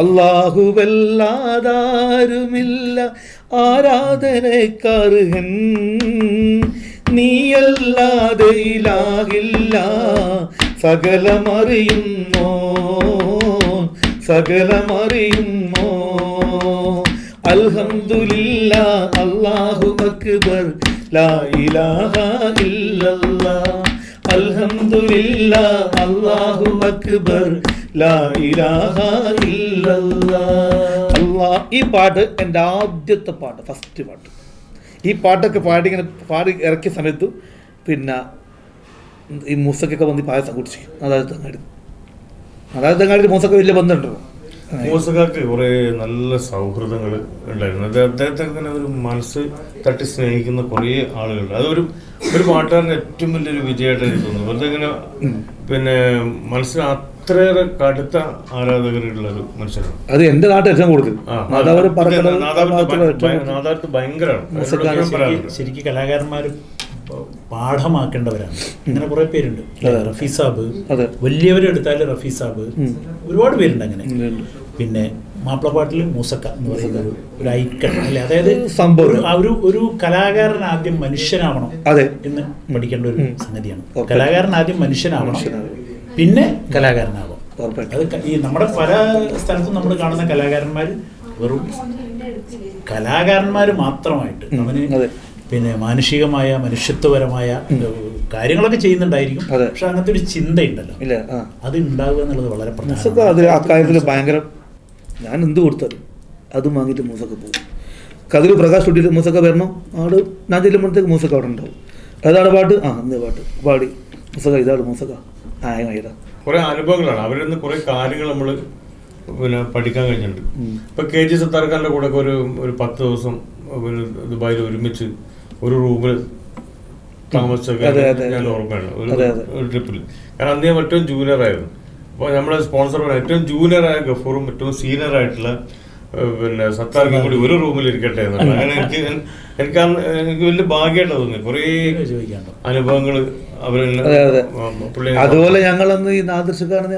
അല്ലാഹുവല്ലാതാരുമില്ല ആരാധനക്കർഹൻ, നീയല്ലാതെ ഇലാഹില്ല സകലമറിയുന്നോ സകലമറിയുന്നോ. അൽഹംദുലില്ലാഹ് അല്ലാഹു അക്ബർ ലാ ഇലാഹ ഇല്ലല്ലാഹ്. അൽഹംദുലില്ലാഹ് അല്ലാഹു അക്ബർ ലാ ഇലാഹ ഇല്ലല്ലാഹ്. അല്ലാഹ്. ഈ പാട്ട് എൻ്റെ ആദ്യത്തെ പാട്ട്, ഫസ്റ്റ് പാട്ട്. ഈ പാട്ടൊക്കെ പാടി ഇറക്കിയ സമയത്ത് പിന്നെ ഈ മൂസക്കൊക്കെ വന്ന് പായസം കുടിച്ചു. അതായത് തെങ്ങാടി മൂസക്ക് വലിയ ബന്ധമുണ്ടല്ലോ. മൂസക്കാക്ക് കുറേ നല്ല സൗഹൃദങ്ങൾ ഉണ്ടായിരുന്നു. അദ്ദേഹത്തെ തന്നെ ഒരു മനസ്സ് തട്ടി സ്നേഹിക്കുന്ന കുറേ ആളുകളുണ്ട്. അതൊരു പാട്ടുകാരൻ്റെ ഏറ്റവും വലിയൊരു വിജയമായിട്ട് എനിക്ക് തോന്നുന്നു. വെറുതെ ഇങ്ങനെ പിന്നെ മനസ്സിന് അത്രയേറെ കടുത്ത ആരാധകരുള്ള ഒരു മനുഷ്യനാണ്. അത് എന്റെ നാട്ടിൽ ഏറ്റവും കൂടുതൽ നാദാപുരത്ത് ഭയങ്കരമാണ്. ശരിക്കും കലാകാരന്മാർ പാഠമാക്കേണ്ടവരാണ്. ഇങ്ങനെ കുറെ പേരുണ്ട്. റഫീ സാബ്, വലിയവരെടുത്താൽ റഫീ സാബ്, ഒരുപാട് പേരുണ്ട് അങ്ങനെ. പിന്നെ മാപ്പിളപ്പാട്ടിൽ മൂസക്ക എന്ന് പറയുന്ന ഒരു ഐക്കൺ അല്ലെ. അതായത് ഒരു കലാകാരൻ ആദ്യം മനുഷ്യനാവണം എന്ന് പഠിക്കേണ്ട ഒരു സംഗതിയാണ്. കലാകാരൻ ആദ്യം മനുഷ്യനാവണം, പിന്നെ കലാകാരനാവാം. അത് ഈ നമ്മുടെ പല സ്ഥലത്തും നമ്മൾ കാണുന്ന കലാകാരന്മാർ വെറും കലാകാരന്മാർ മാത്രമായിട്ട് അവന് പിന്നെ മാനുഷികമായ മനുഷ്യത്വപരമായ കാര്യങ്ങളൊക്കെ ചെയ്യുന്നുണ്ടായിരിക്കും. പക്ഷെ അങ്ങനത്തെ ഒരു ചിന്തയുണ്ടല്ലോ, അത് ഉണ്ടാവുക എന്നുള്ളത് വളരെ പ്രധാനമാണ്. ഭയങ്കര ഞാൻ എന്ത് കൊടുത്താലും അതും വാങ്ങിയിട്ട് മൂസക്ക പോകും. കതിൽ പ്രകാശ് സ്റ്റുഡിയോയിൽ മൂസക്ക വരണം. ആട് ഞാൻ ചെല്ലുമ്പോഴത്തേക്ക് മൂസക്ക അവിടെ ഉണ്ടാവും. ഏതാണ് പാട്ട്? എന്ത് പാട്ട് പാടി മൂസക്ക, ഇതാണ് മൂസക്ക. കുറെ അനുഭവങ്ങളാണ്. അവരിൽ നിന്ന് കുറെ കാര്യങ്ങൾ നമ്മൾ പിന്നെ പഠിക്കാൻ കഴിഞ്ഞിട്ടുണ്ട്. ഇപ്പൊ KG സത്താർഖാന്റെ കൂടെ ഒരു 10 ദിവസം ദുബായിൽ ഒരുമിച്ച് ഒരു റൂമിൽ താമസിച്ചൊക്കെ ഞാൻ ഓർമ്മയാണ് ഒരു ട്രിപ്പിൽ. കാരണം അന്ന് ഞാൻ ഏറ്റവും ജൂനിയർ ആയിരുന്നു. അപ്പോൾ നമ്മുടെ സ്പോൺസർ ഏറ്റവും ജൂനിയറായ ഗഫൂറും ഏറ്റവും സീനിയർ ആയിട്ടുള്ള പിന്നെ സത്താർക്കും കൂടി ഒരു റൂമിൽ ഇരിക്കട്ടെ എന്നുള്ളത്. അങ്ങനെ എനിക്ക് വലിയ ഭാഗ്യമായിട്ട് തോന്നി. കുറേ അനുഭവങ്ങൾ അവരെല്ലാം. അതുപോലെ ഞങ്ങളന്ന് ഈ നാദൃശ്യക്കാണ്